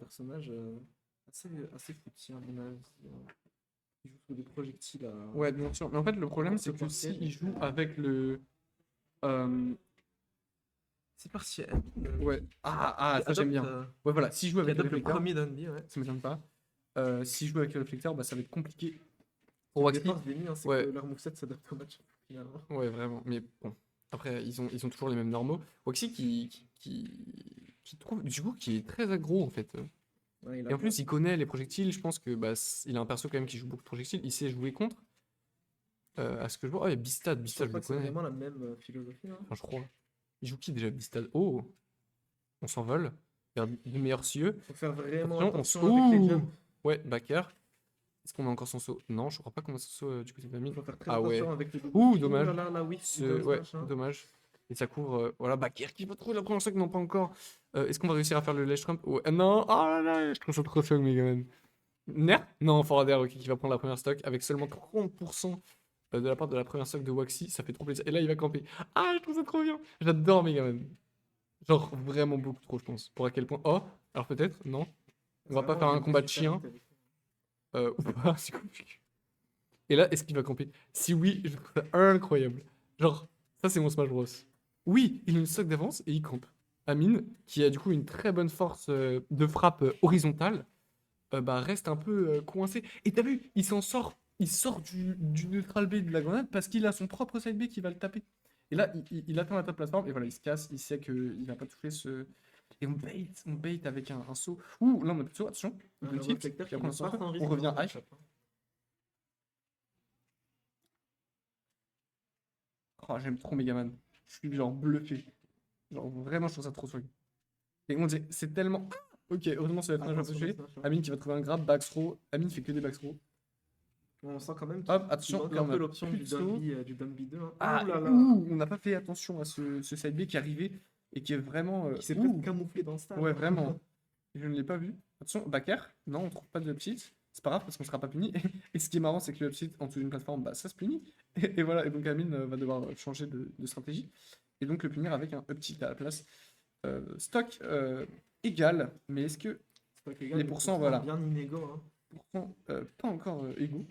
personnage assez foutu, à mon avis. Il joue sur des projectiles à. Ouais, bien sûr. Mais en fait, le problème, c'est que s'il joue avec le. euh, C'est partiel. Ouais. Ah, Qui ça j'aime adopte, bien. Ouais, voilà. S'il joue qui avec le adopte le réflecteur, premier d'Andy, ouais. ça m'étonne pas. S'il joue avec le réflecteur, bah, ça va être compliqué pour Une Waxy. des forces des Mii, hein, c'est Ouais. que leur moveset s'adapte au match, finalement. Ouais, vraiment. Mais bon. Après, ils ont toujours les mêmes normaux. Waxy qui trouve. Du coup, qui est très aggro, en fait. Ouais, Et en plus, il connaît les projectiles. Je pense que bah, il a un perso quand même qui joue beaucoup de projectiles. Il sait jouer contre. À ce que je vois. Ah, il y a Bistad. je Bistad, pense je pas le que c'est connais. vraiment la même philosophie. Hein. Enfin, je crois. Il joue qui déjà, Bistad? Oh, on s'envole vers de meilleurs cieux. Faut faire vraiment Attention, attention avec les Ouh! jumps. Ouais, backer. Est-ce qu'on a encore son saut? Non, je crois pas qu'on a son saut du côté de la mine. Faut faire très Ah ouais. attention avec les Ouh, dommage. là là, la whiff du down Ouais, smash. Hein. dommage. Et ça couvre. Voilà, backer qui va trouver la première stock? Non, pas encore. Est-ce qu'on va réussir à faire le ledge trump? Ouais. Non, oh là là, je trouve ça trop choc, Megaman. Ner? Non, Forrader, ok, qui va prendre la première stock avec seulement 30% de la part de la première stock de Waxy. Ça fait trop plaisir. Et là, il va camper. Ah, je trouve ça trop bien. J'adore Megaman. Genre, vraiment beaucoup trop, je pense. Pour à quel point. Oh, alors peut-être, non. On va pas faire un combat de chien. Ou pas, c'est compliqué. Et là, est-ce qu'il va camper? Si oui, je trouve ça incroyable. Genre, ça c'est mon Smash Bros. Oui, il a une stock d'avance et il campe. Amine, qui a du coup une très bonne force de frappe horizontale, bah reste un peu coincé. Et t'as vu, il s'en sort. Il sort du neutral B de la grenade parce qu'il a son propre side B qui va le taper. Et là, il atteint la top plateforme et voilà, il se casse. Il sait qu'il va pas toucher ce. Et on bait avec un saut. Ouh, là on a plus de saut, attention. Double tilt, puis après on revient high. Oh, j'aime trop Megaman. Je suis genre bluffé. Genre vraiment, je trouve ça trop swag. Et on dit, c'est tellement. Ok, heureusement, ça va être un jeu touché. Amine qui va trouver un grab, back throw. Amine fait que des back throw. On sent quand même Hop, attention, manque là, un on a peu l'option plus du de saut. Dumby 2. Hein. Ah, Ouh là là. on n'a pas fait attention à ce side B qui est arrivé et qui est vraiment. Qui s'est presque camouflé dans le stade. Ouais, vraiment. Je ne l'ai pas vu. Attention, backer. Non, on trouve pas de upsit. C'est pas grave parce qu'on sera pas puni. Et ce qui est marrant, c'est que le upsit en dessous d'une plateforme, bah ça se punit. Et voilà, et donc Amine va devoir changer de stratégie. Et donc le punir avec un uptit à la place. Stock égal, mais est-ce que les pourcents, voilà. Bien inégaux. Hein. Pourcents pas encore égaux.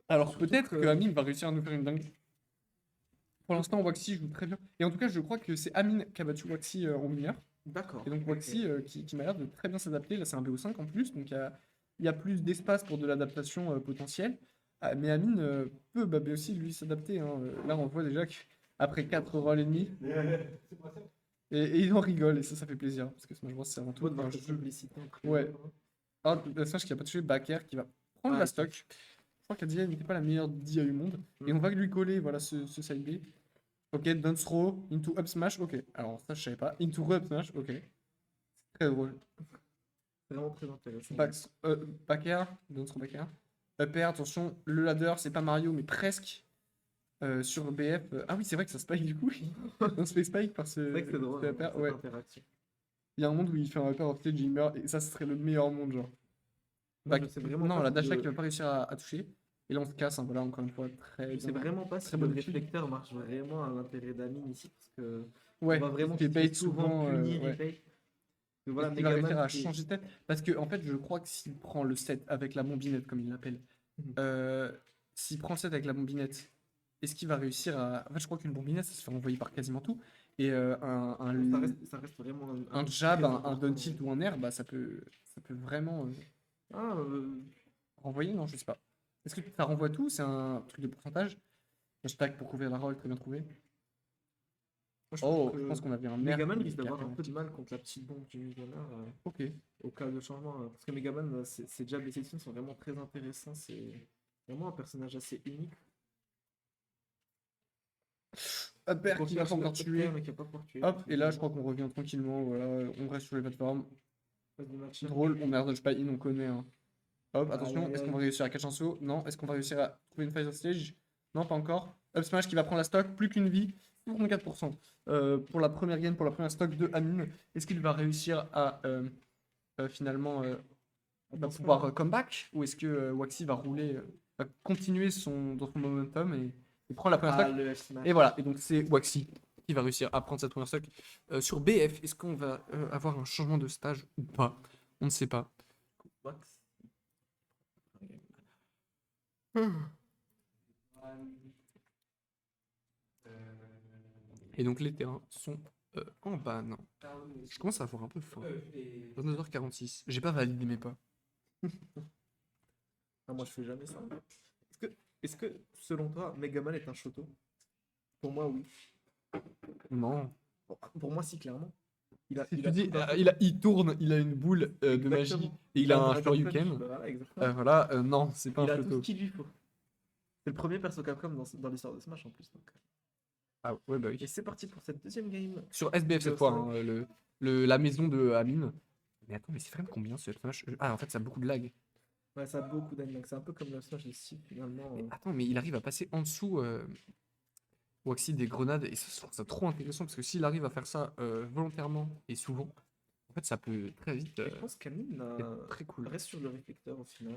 Alors peut-être que Amine va réussir à nous faire une dingue. Pour l'instant, Waxy joue très bien. Et en tout cas, je crois que c'est Amine qui a battu Waxy en mineur. D'accord. Et donc Waxy qui m'a l'air de très bien s'adapter. Là, c'est un BO5 en plus, donc il y a plus d'espace pour de l'adaptation potentielle. Ah, mais Amine peut aussi lui s'adapter. Hein. Là, on voit déjà qu'après 4 rolls et demi. Et il en rigole, et ça fait plaisir. Parce que Smash Bros, c'est avant tout un jeu. Ouais. Ah, Smash qui a pas touché Backer, qui va prendre la stock. Je crois que la DI n'était pas la meilleure DI du monde. Et on va lui coller voilà, ce side B. Ok, down throw, into up smash, ok. Alors ça je savais pas. Into up smash, ok. Très drôle. Vraiment très intéressant. Back air, down throw back air. Up air, attention, le ladder, c'est pas Mario, mais presque. Sur BF. Ah oui, c'est vrai que ça spike du coup. On se fait spike par ce. C'est vrai que c'est drôle. Up air, ouais. Interaction. Il y a un monde où il fait un up air off stage, il meurt, et ça serait le meilleur monde, genre. Non, la dash qui va pas réussir à toucher. Et là on se casse, hein, voilà, encore une fois, très. Je sais vraiment pas si le réflecteur marche vraiment à l'intérêt d'Amine ici, parce que ouais, on va vraiment souvent punir les baits. Voilà, il va réussir à changer de tête. Parce que en fait, je crois que s'il prend le set avec la bombinette, comme il l'appelle, s'il prend le set avec la bombinette, est-ce qu'il va réussir à. En fait, je crois qu'une bombinette, ça se fait renvoyer par quasiment tout. Et ça reste vraiment un jab, un down tilt ou un air, bah ça peut vraiment renvoyer, non, je sais pas. Est-ce que ça renvoie tout? C'est un truc de pourcentage? Hashtag pour couvrir la roll, très bien trouvé. Je pense qu'on avait un Megaman risque d'avoir un peu de mal contre la petite bombe du Megaman. Ok. Au cas de changement. Parce que Megaman, ses jabs et ses skins sont vraiment très intéressants. C'est vraiment un personnage assez unique. Upper qui va pas encore tuer. Hop, et là je crois qu'on revient tranquillement. Voilà, on reste sur les plateformes. Drôle, on air dodge pas in, on connaît. Hein. Hop, attention, est-ce qu'on va réussir à catch un saut? Non. Est-ce qu'on va réussir à trouver une phase of stage? Non, pas encore. Up smash qui va prendre la stock, plus qu'une vie, 34%. Pour la première game, pour la première stock de Amine. Est-ce qu'il va réussir à finalement pouvoir comeback? Ou est-ce que Waxy va rouler, va continuer dans son momentum et prendre la première stock? Et voilà, et donc c'est Waxy qui va réussir à prendre cette première stock. Sur BF, est-ce qu'on va avoir un changement de stage ou pas? On ne sait pas. Max. Et donc les terrains sont en ban. Je commence à avoir un peu faim. 22h46. J'ai pas validé mes pas. Ah, moi, je fais jamais ça. Est-ce que, selon toi, Megaman est un shoto? Pour moi, oui. Non. Bon, pour moi, si, clairement. Si Il tu a dis, tout d'un il tourne, il a une boule de magie Exactement. et il a un Dragon Punch, Shoryuken. bah voilà, exactement. Voilà, non, c'est pas un Il a tout ce Shoto. qu'il lui faut. C'est le premier perso Capcom dans l'histoire de Smash en plus. Donc. Ah ouais, bah Et oui. c'est parti pour cette deuxième game. Sur SBF cette fois, hein, la maison de Amine. Mais attends, mais c'est vraiment combien ce Smash? Ah, en fait, ça a beaucoup de lag. Ouais, ça a beaucoup d'anime. C'est un peu comme le Smash de Steve finalement. Mais attends, mais il arrive à passer en dessous Waxy des grenades et ça, je trouve ça trop intéressant parce que s'il arrive à faire ça volontairement et souvent, en fait, ça peut très vite Je pense qu'Amine être très cool. reste sur le réflecteur au final.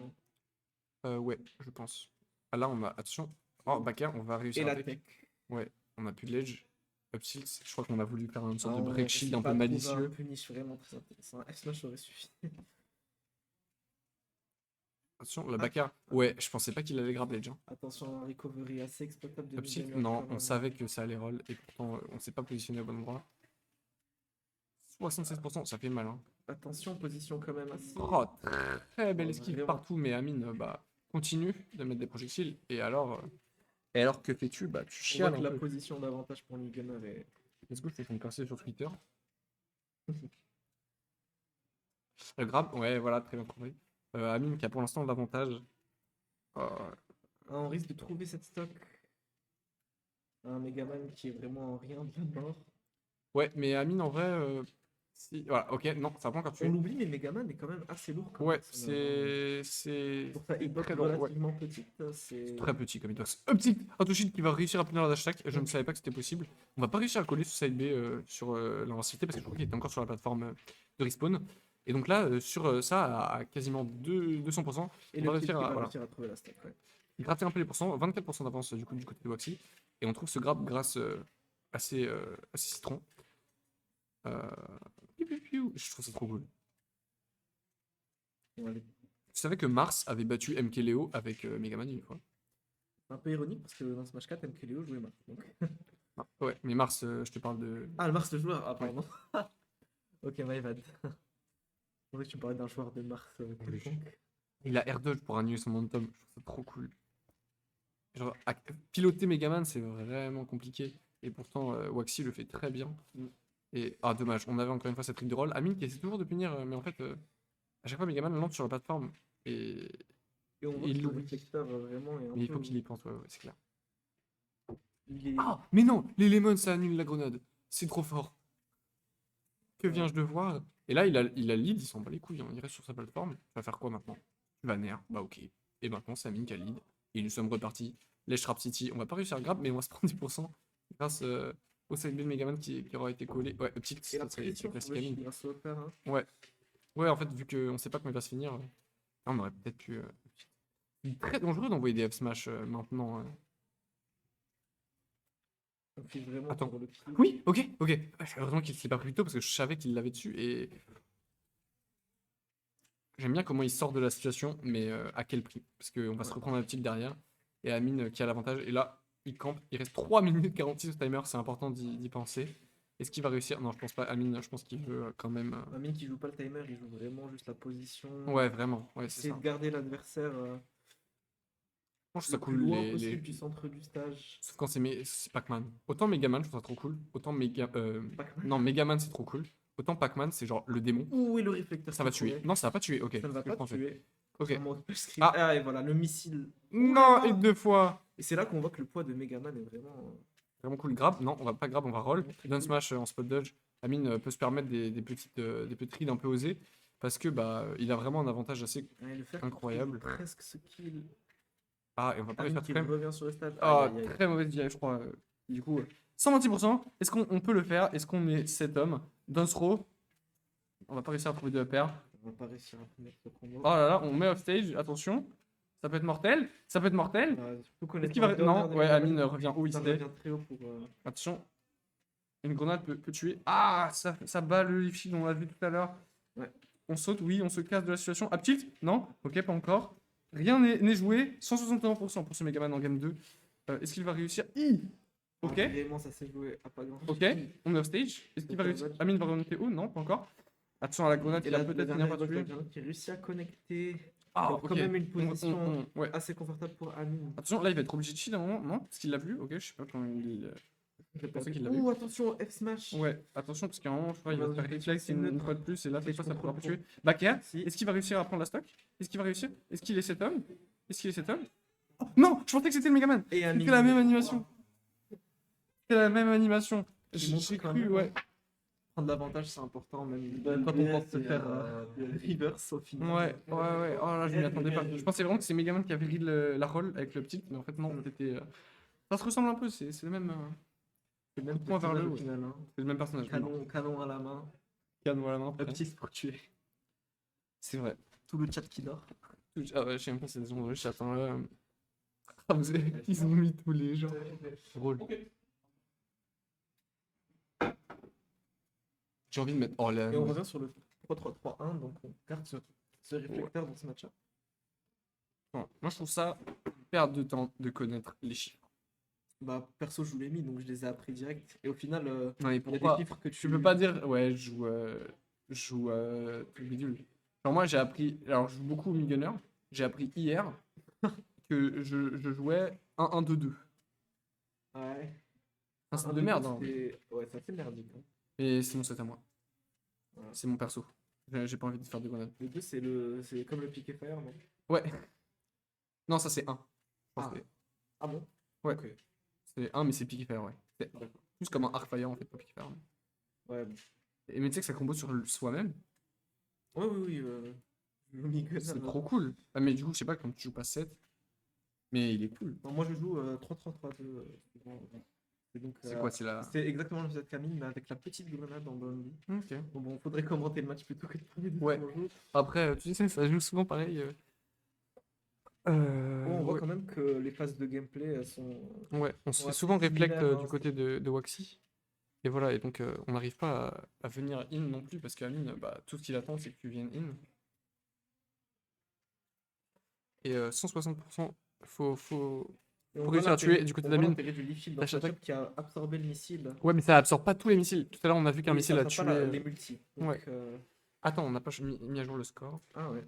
Ouais, je pense. Ah, là, on a. Attention. Oh, Bakar, on va réussir Et la avec. tech. Ouais, on a plus de ledge. Up tilt, je crois qu'on a voulu faire une sorte Ah, de break shield un peu Un malicieux. punish vraiment très intéressant. F-Smash aurait suffi. Attention, le Bakar. Ouais, je pensais pas qu'il allait grab ledge. Hein. Attention, un recovery assez exploitable de Up tilt, Megaman non, quand on même. savait que ça allait roll et pourtant on s'est pas positionné au bon endroit. 76%, ça fait mal. Hein. Attention, position quand même assez. Oh, très belle Oh, esquive vraiment. partout, mais Amine, bah, continue de mettre des projectiles. Et alors que fais-tu? Bah, tu On voit chiales que un la peu. position d'avantage pour Gunner est. Let's go, je te fais une percée sur Twitter. Le grab, ouais, voilà, très bien compris. Amine qui a pour l'instant l'avantage. Ah, on risque de trouver cette stock. Un Megaman qui est vraiment en rien de la mort. Ouais, mais Amine, en vrai, si... Voilà, ok, non, ça va pas encore On tuer. l'oublie, mais Megaman est quand même assez lourd. Comme Ouais, personnage, hein. c'est Pour sa hitbox très lourd, ouais. relativement petite, c'est. Très petit comme hitbox. Un petit Autoshield qui va réussir à punir la dash attack. Je ne savais pas que c'était possible. On va pas réussir à coller ce side B sur l'invincibilité parce que je crois qu'il était encore sur la plateforme de respawn. Et donc là, sur ça, à quasiment 200%, Et on va le kill réussir qui à, va voilà, réussir à trouver la stock. Ouais. gratter un peu les pourcents, 24% d'avance du coup du côté de Waxy. Et on trouve ce grab grâce assez citron. Je trouve ça trop cool. Bon, allez. Tu savais que Mars avait battu MKLeo avec Megaman une fois? Un peu ironique parce que dans Smash 4, MKLeo jouait Mars. Donc. Ah, ouais, mais Mars, je te parle de. Ah, le Mars le joueur. Ah, Ouais. pardon. Ok, my bad. Je pensais que tu me parlais d'un joueur de Mars quelconque. Il a air dodge pour annuler son momentum. Je trouve ça trop cool. Genre, piloter Megaman, c'est vraiment compliqué. Et pourtant, Waxy le fait très bien. Et ah, dommage, on avait encore une fois cette trick de roll. Amine qui essaie toujours de punir, mais en fait, à chaque fois, Megaman lance sur la plateforme. Et Et on voit il que le l'oublie. réflecteur vraiment est un Mais il peu. faut qu'il y pense, ouais, c'est clair. Il est. Ah, mais non, les lemons, ça annule la grenade. C'est trop fort. Que viens-je de voir? Et là, il a le lead, il s'en bat les couilles. Hein. Il reste sur sa plateforme. Tu vas faire quoi maintenant? Tu vas nerf, bah ok. Et maintenant, c'est Amine qui a le lead. Et nous sommes repartis. Les Trap City, on va pas réussir à grab, mais on va se prendre 10% grâce au side B de Megaman qui aura été collé. Ouais, petit, Et la ça serait pression classique sur le Amine. shield grâce au upper, hein. Ouais. Ouais, en fait, vu qu'on sait pas comment il va se finir, on aurait peut-être pu. C'est très dangereux d'envoyer des F-Smash maintenant. On fait vraiment Attends. pour le kill. Oui, ok. Heureusement qu'il s'est pas pris plus tôt parce que je savais qu'il l'avait dessus et. J'aime bien comment il sort de la situation, mais à quel prix? Parce qu'on va se reprendre un petit derrière. Et Amine qui a l'avantage. Et là, il campe. Il reste 3 minutes 46 au timer. C'est important d'y penser. Est-ce qu'il va réussir? Non, je pense pas. Amine, je pense qu'il veut quand même. Amine qui joue pas le timer, il joue vraiment juste la position. Ouais, vraiment. Ouais, c'est Essayer ça. de garder l'adversaire Je trouve ça le plus cool. loin possible du centre du stage. Sauf quand c'est Pac-Man. Autant Megaman, je trouve ça trop cool. Autant Pac-Man. Non, Megaman, c'est trop cool. Autant Pac-Man, c'est genre le démon. Ouh, et le réflecteur. Ça va tuer. Non, ça va pas tuer. Ok. Ça ne va c'est ce que pas je pensais. tuer. Ok. Contrairement au script. Ah. Ah, et voilà, le missile. Non, et 2 fois. Et c'est là qu'on voit que le poids de Megaman est vraiment. Vraiment cool. Grab. Non, on va pas grab, on va roll. Très Down cool. smash en spot dodge. Amine peut se permettre des petites reads un peu osées. Parce que bah il a vraiment un avantage assez. Ouais, le faire Incroyable. presque ce kill. Ah, et on va pas Amine réussir qui quand même. revient sur le stade. Ah, Aïe, aïe, aïe. très mauvaise DI, je crois. Du coup, 126%. Est-ce qu'on peut le faire? Est-ce qu'on est 7 hommes? Down throw. On va pas réussir à trouver de paire. On va pas réussir à mettre ce combo. Oh là là, on met off stage. Attention. Ça peut être mortel. Ça peut être mortel. Est-ce qu'il va. Non, ouais, Amine revient où il Ça était. revient très haut pour. Attention. Une grenade peut tuer. Ah, ça bat le leaf shield, on l'a vu tout à l'heure. Ouais. On saute, oui, on se casse de la situation. Up tilt? Non? Ok, pas encore. Rien n'est joué. 161% pour ce Megaman en game 2. Est-ce qu'il va réussir? Ok. Vraiment, ça s'est joué à pas grand chose. Ok, on est off stage. Est-ce qu'il va réussir? Amine va remonter haut? Non, pas encore. Attention à la grenade, Et il a la peut-être dernière finir par tuer. grenade qui réussit à connecter. Ah, Donc, ok. quand même une position Ouais. assez confortable pour Amine. Attention, là il va être obligé de shield à un moment. Non? Parce qu'il l'a plus? Ok, je sais pas comment il. Je pensais qu'il l'avait. Ouh, attention, F-Smash. Ouais, attention, parce qu'à un moment, je crois, il va se faire reflex c'est une neutre. fois de plus, et là, cette fois, ça pourra pas contrôle tuer. Bakia, Si. est-ce qu'il va réussir à prendre la stock? Est-ce qu'il va réussir? Est-ce qu'il est cet homme? Est-ce qu'il est cet homme? Oh, non! Je pensais que c'était le Megaman! Et Il Amine. fait la même animation! C'est la même animation! Il montre J'ai quand cru, même, ouais. Prendre l'avantage, c'est important, même Bonne quand on pense se pièce, faire reverse au final. Ouais. Oh là, je m'y attendais pas. Je pensais vraiment que c'est Megaman qui avait read la roll avec le petit, mais en fait, non, c'était. Ça se ressemble un peu, c'est le même. C'est le même Point vers le personnage haut, au final. Hein. C'est le même personnage. Canon à la main. Canon à la main. après. Petit pour tuer. C'est vrai. Tout le chat qui dort. Ah ouais, je sais même pas si c'est des ondes de chat. Hein, là. Ah, ils ont mis tous les gens. Drôle. J'ai envie de mettre. Oh là. Et on revient sur le 3-3-3-1, donc on garde ce réflecteur dans ce match-là. Moi, je trouve ça une perte de temps de connaître les chiffres. Bah, perso, je vous l'ai mis, donc je les ai appris direct. Et au final, Non, mais il y a pourquoi des chiffres que tu peux pas dire, ouais, je joue tout bidule. Genre, moi, j'ai appris. Alors, je joue beaucoup au Gunner. J'ai appris hier que je jouais 1-1-2-2. Ouais. Un set Un de merde, hein. Ouais, c'est assez merdique. Hein. Et c'est mon set à moi. Voilà. C'est mon perso. J'ai pas envie de faire de grenade. Le 2, c'est comme le piqué fire, non? Ouais. Non, ça c'est 1. Ah bon? Ouais. Ok. C'est 1, mais c'est piqué fire, ouais. C'est plus comme un Arcfire en fait, pas piqué fire. Ouais, bon. Et mais tu sais que ça combo sur soi-même. Ouais, oui, le Miguel, C'est trop cool. Ah, mais du coup, je sais pas, comme tu joues pas 7. Mais il est cool. Non, moi je joue 3-3-3-2. Et donc, C'est quoi, c'est la. c'est exactement le jeu de Camille, mais avec la petite grenade en Bambi. Ok. Bon, faudrait commenter le match plutôt que de parler de Ouais. son jeu. Après, tu sais, ça joue souvent pareil. On voit Ouais. quand même que les phases de gameplay elles sont. Ouais, on se sont fait assez souvent reflect similaires, du hein, côté de Waxy. Et voilà, et donc on n'arrive pas à venir in non plus, parce qu'Amine, bah, tout ce qu'il attend, c'est que tu viennes in. Et 160%, faut Et on Faut voit réussir à tuer, et du côté d'Amine, l'intérêt du leaf shield dans lâche ce attaque. match-up qui a absorbé le missile. Ouais, mais ça absorbe pas tous les missiles. Tout à l'heure, on a vu qu'un Oui, missile ça a absorbe tué. pas les multis. Donc, Ouais. Attends, on n'a pas mis à jour le score. Ah ouais.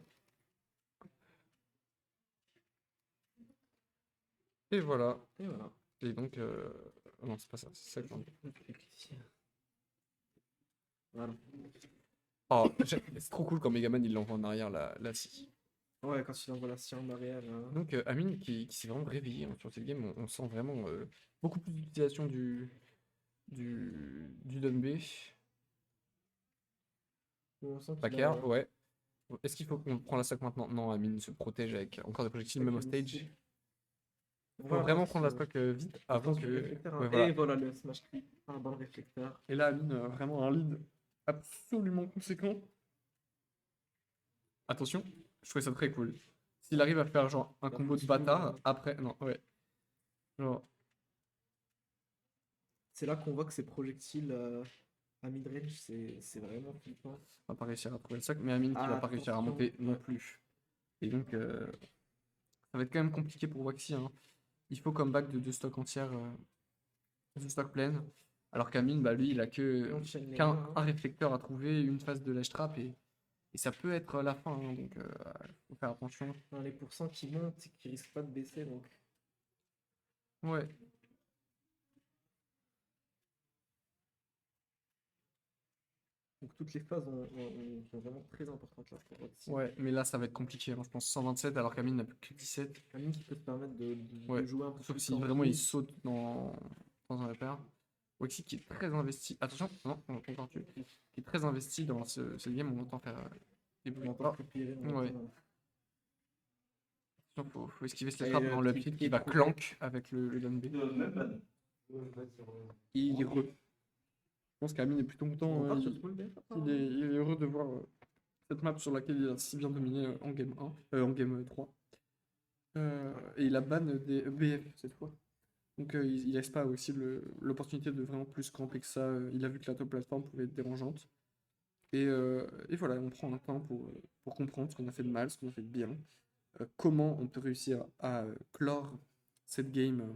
Et voilà. Et voilà. Et donc. Non, c'est pas ça, c'est ça que j'en dis. Voilà. Oh, c'est trop cool quand Megaman il l'envoie en arrière la scie. Ouais, quand tu envoies la scie en arrière. Donc Amine qui s'est vraiment réveillé hein, sur cette game, on sent vraiment beaucoup plus d'utilisation du Dunbé. On sent qu'il Bakar, a- ouais. Est-ce qu'il faut qu'on prend la stack maintenant? Non, Amine se protège avec encore des projectiles, même au avec le stage. missile. Faut Voilà, vraiment parce prendre la que- stock vite avant attention, que. réflecteur, hein. Ouais, voilà. Et voilà le smash clip. Un bon réflecteur. Et là, Amine, vraiment un lead absolument conséquent. Attention, je trouvais ça très cool. S'il arrive à faire genre un combo de bâtard, après. Non, ouais. Genre. C'est là qu'on voit que ces projectiles à midrange, c'est vraiment flippant. On va pas réussir à trouver le sac, mais Amine qui va pas réussir à Attention. remonter non plus. Et donc, ça va être quand même compliqué pour Waxy. Hein. Il faut comeback de 2 stocks entières, 2 stocks pleines. Alors qu'Amine, bah, lui, il a Et on chaîne les qu'un mains, hein. un réflecteur à trouver, une phase de ledge trap, et ça peut être la fin. Hein, donc, faut faire attention. Dans les pourcents qui montent et qui risquent pas de baisser. Donc. Ouais. Donc toutes les phases sont vraiment très importantes là pour Roxy. Ouais, mais là, ça va être compliqué. Hein, je pense 127, alors qu'Amine n'a plus que 17. Camille qui peut se permettre de Ouais, jouer un peu sauf plus si en vraiment vie. il saute dans un repère. Waxy qui est très investi. Attention, non, on va encore tuer. Qui est très investi dans ce game, on entend faire des bruits. On entend respirer, on ouais. entend- Attention, faut esquiver ce Et trap le dans le petit pied qui pied va trop clank avec le down B. Il est heureux. Je pense qu'Amine est plutôt content. On part il, sur ce point de BF, il est heureux de voir cette map sur laquelle il a si bien dominé en game 1, en game 3. Et il a ban des BF cette fois. Donc il laisse pas aussi l'opportunité de vraiment plus camper que ça. Il a vu que la top plateforme pouvait être dérangeante. Et voilà, on prend un temps pour comprendre ce qu'on a fait de mal, ce qu'on a fait de bien, comment on peut réussir à clore cette game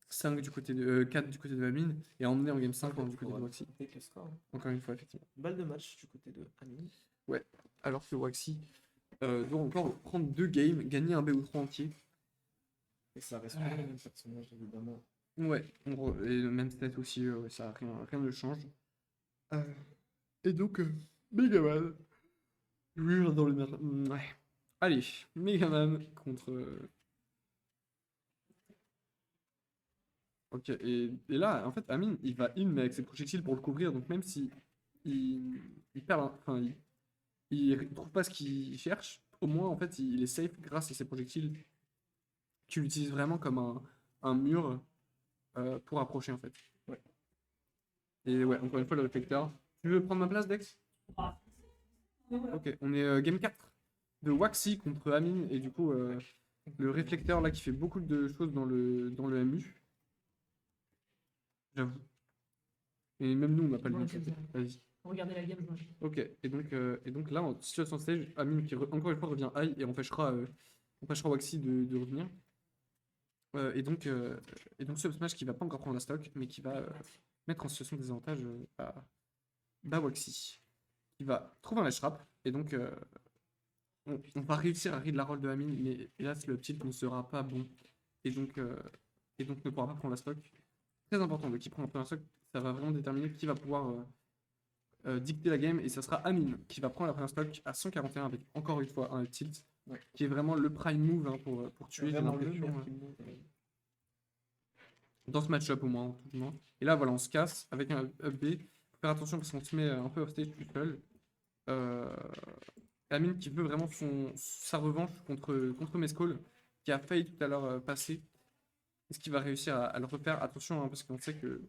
5 du côté de 4 du côté de Amine et emmener en game 5 du côté de Waxy. Avec le score. Encore une fois, effectivement. Balle de match du côté de Amine. Ouais, alors que Waxy doit encore prendre 2 games, gagner un BO3 entier. Et ça reste toujours les mêmes personnages, évidemment. Ouais, et le même stat aussi, ça rien ne change. Et donc, Megaman. Oui, dans le ouais. Allez, Megaman contre. Ok, et là, en fait, Amine, il va in, mais avec ses projectiles pour le couvrir, donc même si il perd, enfin, il trouve pas ce qu'il cherche, au moins, en fait, il est safe grâce à ses projectiles qu'il utilise vraiment comme un mur pour approcher, en fait. Ouais. Et ouais, encore une fois, le réflecteur. Tu veux prendre ma place, Dex? Ok, on est game 4 de Waxy contre Amine, et du coup, le réflecteur là qui fait beaucoup de choses dans le MU. J'avoue. Et même nous, on n'a pas le Ouais, but. c'est ça. Vas-y. Regardez la game, je mange. Ok, et donc là, en situation stage, Amine qui encore une fois revient high et empêchera Waxy de revenir. Et donc ce smash qui va pas encore prendre la stock, mais qui va mettre en situation de désavantage Waxy. Qui va trouver un ledge trap, et donc on va réussir à read la roll de Amine, mais hélas le tilt ne sera pas bon. Et donc ne pourra pas prendre la stock. Très important de qui prend la première stock, ça va vraiment déterminer qui va pouvoir dicter la game, et ça sera Amine qui va prendre la première stock à 141 avec encore une fois un tilt, qui est vraiment le prime move hein, pour tuer, j'ai l'impression. Dans ce match-up au moins, tout le monde. Et là voilà, on se casse avec un up B. Faut faire attention parce qu'on se met un peu off stage tout seul. Amine qui veut vraiment sa revanche contre Mescall, qui a failli tout à l'heure passer. Est-ce qu'il va réussir à le refaire? Attention, hein, parce qu'on sait que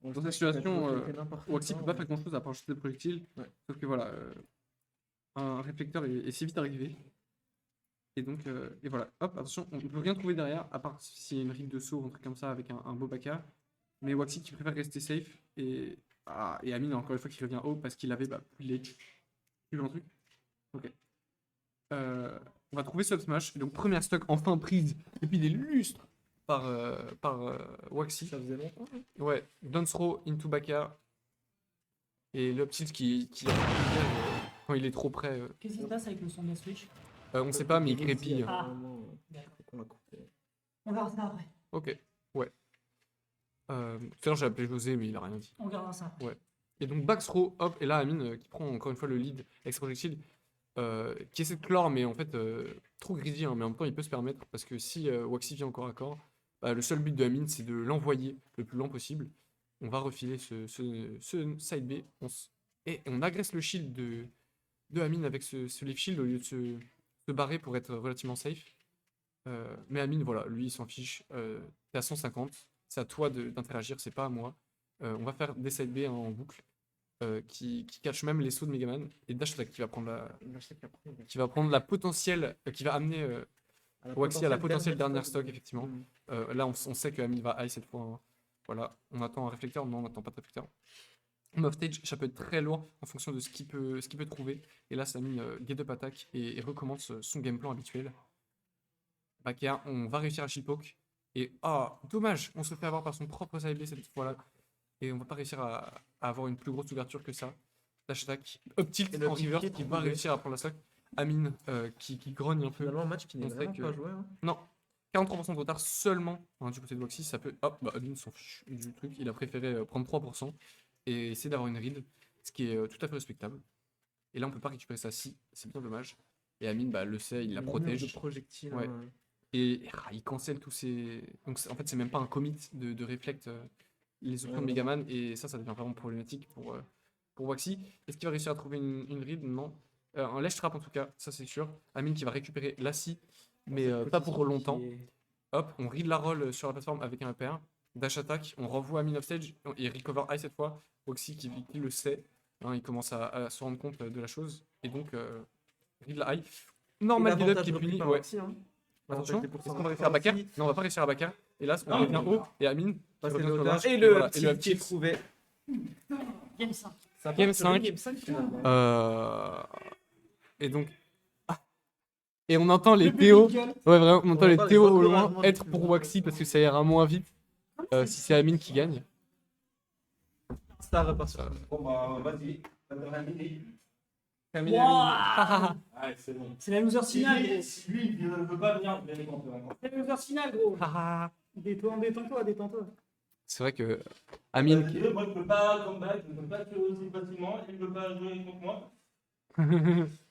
dans cette situation, Waxy peut pas faire grand chose à part jeter des projectiles. Ouais. Sauf que voilà, un réflecteur est si vite arrivé. Et donc, et voilà, hop, attention, on ne peut rien trouver derrière, à part s'il y a une ride de saut, un truc comme ça, avec un beau baka. Mais Waxy qui préfère rester safe, et Amine, encore une fois, qui revient haut parce qu'il avait plus de ledge. Tu veux un truc? Ok. On va trouver Sub Smash, et donc première stock enfin prise depuis des lustres par Waxy. Ça faisait longtemps. Hein. Ouais, down throw into baka. Et le tilt qui quand il est trop près. Qu'est-ce qui se passe avec le son de la Switch? On sait pas, mais il crépille. Ah. Faut qu'on l'a coupé. On verra ça après. Ok, ouais. Tout à l'heure j'ai appelé José, mais il a rien dit. On verra ça. Et donc back throw, hop, et là Amine qui prend encore une fois le lead avec ses projectiles, qui essaie de clore, mais en fait trop greedy, hein, mais en même temps il peut se permettre, parce que si Waxy vient encore à corps, le seul but de Amine c'est de l'envoyer le plus lent possible. On va refiler ce side B, et on agresse le shield de Amine avec ce leaf shield au lieu de se barrer pour être relativement safe. Mais Amine, voilà, lui il s'en fiche, t'es à 150, c'est à toi d'interagir, c'est pas à moi. On va faire des side B hein, en boucle. Qui catch même les sauts de Megaman, et Dash Attack qui va prendre la potentielle, qui va amener Waxy à la potentielle dernière stock, effectivement. Là, on sait que Amine va high cette fois. Hein. Voilà, on attend un réflecteur, non, on n'attend pas de réflecteur. Off stage, ça peut être très lourd en fonction de ce qu'il peut trouver. Et là, Amine get up attack et recommence son game plan habituel. Backer, on va réussir à shield-poke. Et dommage, on se fait avoir par son propre side B cette fois-là. Et on va pas réussir à avoir une plus grosse ouverture que ça. Dash attack, up tilt en reverse qui va réussir à prendre la stock. Amine qui grogne un peu. Finalement, un match qui n'est On sait vraiment que- pas joué. Hein. Non, 43% de retard seulement hein, du côté de Waxy. Ça peut. Amine s'en fiche du truc. Il a préféré prendre 3% et essayer d'avoir une read, ce qui est tout à fait respectable. Et là, on peut pas récupérer ça si, c'est bien dommage. Et Amine le sait, il la Le mur protège. de projectiles. Ouais. Hein. Et il cancelle tous ses. Donc en fait, c'est même pas un commit de reflect les options de Megaman, et ça devient vraiment problématique pour Waxy. Est-ce qu'il va réussir à trouver une read? Non. Un ledge trap en tout cas, ça c'est sûr. Amine qui va récupérer la scie, mais pas pour longtemps. Hop, on read la roll sur la plateforme avec un EPR. Dash attack, on renvoie Amine offstage et recover high cette fois. Waxy qui le sait, hein, il commence à se rendre compte de la chose. Et donc, read la high. Normal get up qui est puni. Ouais. Attention, est-ce qu'on va réussir à Bakar? Non, on va pas réussir à Bakar. Et là, on revient haut et Amine. Passer revient le sur dodge. le Et le voilà, petit qui est tilt. trouvé. Game 5. Ça Game part sur une 5. Game 5 finalement. Et donc. Et on entend les Le public Théo. gueule. Ouais, vraiment, on entend On les entend les Théo au loin encouragements du être pour public. Waxy parce que ça ira moins vite si c'est Amine qui gagne. Star repart sur Bon bah vas-y, ça donne un midi. Camille. Wouah. Ouais, c'est bon. C'est la loser finale, gros. Si lui, il ne veut pas venir, venez quand même. C'est la loser finale, gros. Détends-toi, détends-toi. C'est vrai que Amine. Moi, je peux pas comeback, je peux pas tuer aussi facilement, il ne veut pas jouer contre moi.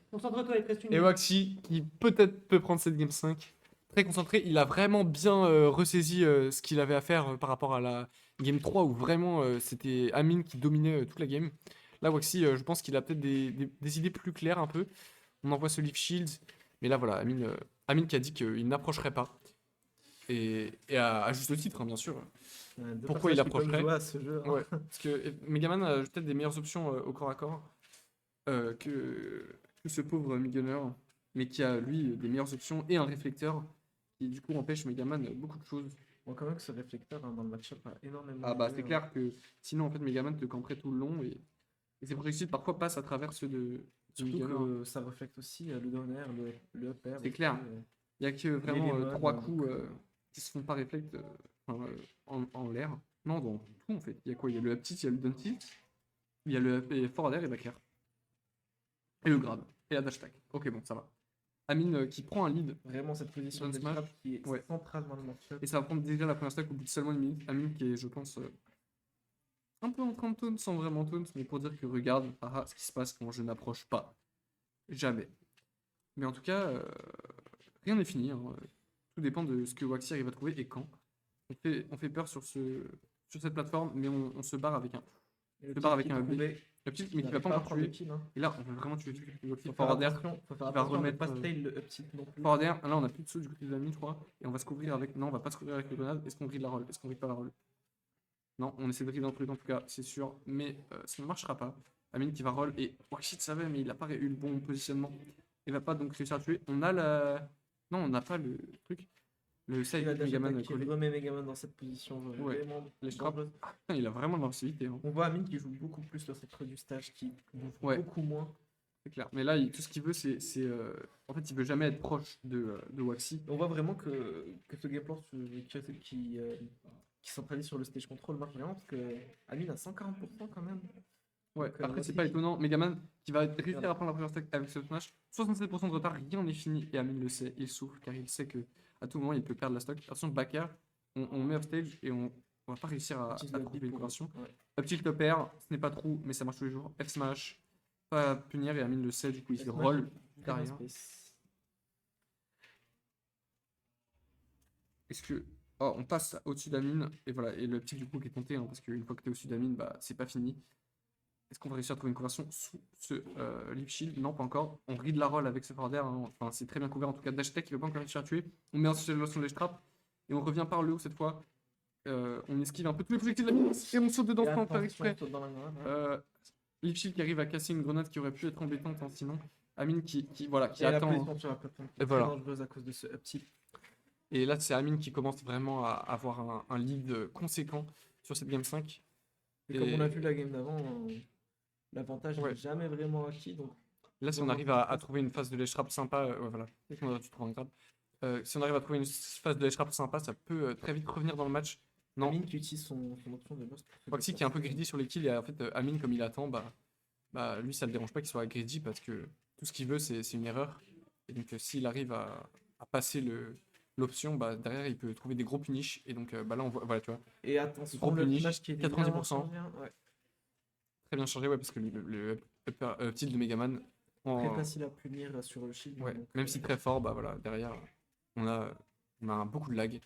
Concentre-toi, il te reste une Et minute. Waxy qui peut-être peut prendre cette game 5. Très concentré, il a vraiment bien ressaisi ce qu'il avait à faire par rapport à la game 3 où vraiment c'était Amine qui dominait toute la game. Là, Waxy, je pense qu'il a peut-être des idées plus claires un peu. On envoie ce Leaf Shield, mais là voilà, Amine qui a dit qu'il n'approcherait pas. Et à juste titre, hein, bien sûr. Pourquoi il approcherait jouer à ce jeu, hein. Ouais, parce que Megaman a peut-être des meilleures options au corps à corps que ce pauvre Miguener, mais qui a lui des meilleures options et un réflecteur qui du coup empêche Megaman beaucoup de choses. Bon, quand même que ce réflecteur hein, dans le match-up a énormément. Ah bah aidé, c'est hein. clair que sinon en fait Megaman te camperait tout le long et ses projectiles parfois passent à travers ceux de Surtout Miguener. que ça reflète aussi le down air, le up air. C'est aussi, clair. Il y a que vraiment lemons, 3 donc, coups qui se font pas réflect en l'air. Non, dans tout en fait. Il y a quoi? Il y a le up tilt, il y a le down tilt, il y a le up et forward air et back air. Et le grab. Et la dash tag. Ok, bon, ça va. Amine qui prend un lead. Vraiment cette position Down de smash. trap qui est Ouais. centrale dans le match-up. Et ça va prendre déjà la première stack au bout de seulement une minute. Amine qui est, je pense, un peu en train de taunt sans vraiment taunt, mais pour dire que regarde ce qui se passe quand je n'approche pas. Jamais. Mais en tout cas, rien n'est fini. Hein. Tout dépend de ce que Waxy arrive à trouver et quand. On fait peur sur cette plateforme, mais on se barre avec un. Et le se barre avec qui un trouvait, Le petit, il mais qui va n'arrive pas à encore prendre le tuer. kill, hein. Et là, on veut vraiment tuer Waxy. Faut faire Forward air. attention, faut faire il va attention à ne remettre, pas stay le up tilt non plus. Forward air. Là, on a plus de saut du côté de Amine, je crois. Et on va se couvrir avec. Non, on va pas se couvrir avec le grenade. Est-ce qu'on grille la roll? Est-ce qu'on grille pas la roll? Non, on essaie de griller dans le truc en tout cas, c'est sûr. Mais ça ne marchera pas. Amine qui va roll et Waxy savait, mais il n'a pas eu le bon positionnement. Il va pas donc réussir à tuer. On a la. Non, on n'a pas le truc. Le Et side la de dash Megaman attack qui collé. remet Megaman dans cette position Ouais. vraiment Les frappes. dangereuse. Putain, il a vraiment de l'ancienneté. Hein. On voit Amine qui joue beaucoup plus le secret du stage, qui bouffe Ouais. beaucoup moins. C'est clair. Mais là, tout ce qu'il veut, c'est. En fait, il veut jamais être proche de Waxy. On voit vraiment que ce game plan qui centralise sur le stage control marche vraiment parce que Amine a 140% quand même. Ouais, Donc, après, c'est vas-y. pas étonnant. Megaman qui va réussir à prendre la première stack avec ce smash. 67% de retard, rien n'est fini. Et Amine le sait, il souffre car il sait que à tout moment il peut perdre la stock. Attention, back air, on met off stage et on va pas réussir à Utilise le trouver dip une pour- conversion. ouais. Up tilt up air, ce n'est pas true, mais ça marche tous les jours. F smash, pas à punir et Amine le sait, du coup il se F-smash, roll très bon derrière. space. Est-ce que. Oh, on passe au-dessus d'Amine et voilà, et le petit du coup qui est tenté, hein, parce qu'une fois que tu es au-dessus d'Amine, bah c'est pas fini. Est-ce qu'on va réussir à trouver une conversion sous ce Leaf Shield? Non, pas encore. On ride la roll avec ce forward air, hein. Enfin, c'est très bien couvert en tout cas. Dash Tech qui veut pas encore réussir à tuer. On met un sur les trap et on revient par le haut cette fois. On esquive un peu tous les projectiles d'Amine et on saute dedans Et sans faire attention, exprès. saute dans la grenade, hein. Leaf Shield qui arrive à casser une grenade qui aurait pu être embêtante hein, sinon. Amine qui voilà, qui Et la attend. position sur la plateforme qui Et est voilà. très dangereuse à cause de ce up tilt. Et là, c'est Amine qui commence vraiment à avoir un lead conséquent sur cette game 5. Et comme on a vu la game d'avant, l'avantage Ouais. n'est jamais vraiment acquis. Donc Là, si on arrive à trouver une phase de ledge trap sympa, ouais, voilà. Tu trouves un grab. Si on arrive à trouver une phase de ledge trap sympa, ça peut très vite revenir dans le match. Non, Amine qui utilise son option de burst. pour se Waxy qui est un peu déplacer. greedy sur les kills, et en fait, Amine, comme il attend, bah lui, ça le dérange pas qu'il soit greedy parce que tout ce qu'il veut, c'est une erreur. Et donc, s'il arrive à passer l'option, bah derrière, il peut trouver des gros punish. Et donc, bah là, on voit, voilà, tu vois, Et attention, Gros le punish, match qui est 90%. légèrement changé, ouais. très bien chargé, ouais, parce que le up tilt de Megaman, Très facile à punir sur le shield. ouais, donc, même si très fort, bah voilà, derrière, on a beaucoup de lag.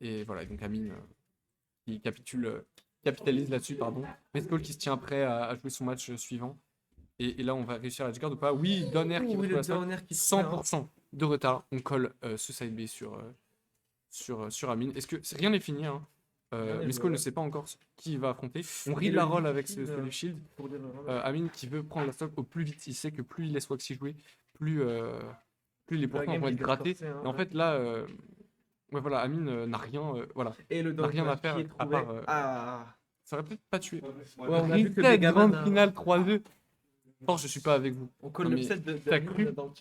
Et voilà, et donc Amine qui capitalise là-dessus, pardon. Mescol qui se tient prêt à jouer son match suivant. Et là, on va réussir à la guard ou pas? Oui, Donner qui oui, retrouve le la stack. down air qui trouve, hein. 100% de retard. On colle ce side B sur Amine. Est-ce que rien n'est fini hein. Rien n'est Mescol joué, ne ouais. sait pas encore qui il va affronter. On Et ride le la roll lead avec ce shield, leaf shield. Pour dire vraiment, Amine qui veut prendre la stock au plus vite. Il sait que plus il laisse Waxy jouer, plus les la pourcents game vont qui être peut grattés. forcer, hein, Et en ouais. fait, là, ouais, voilà, Amine n'a rien. Voilà. Et le n'a rien à down faire qui est à trouvé. part, Ah, Ça aurait peut-être pas tué. Ouais, on a vu que le Reset, Megaman grande a- finale 3-2. Oh, je suis pas avec vous. On colle Non, le mais set de t'as cru dans le chat.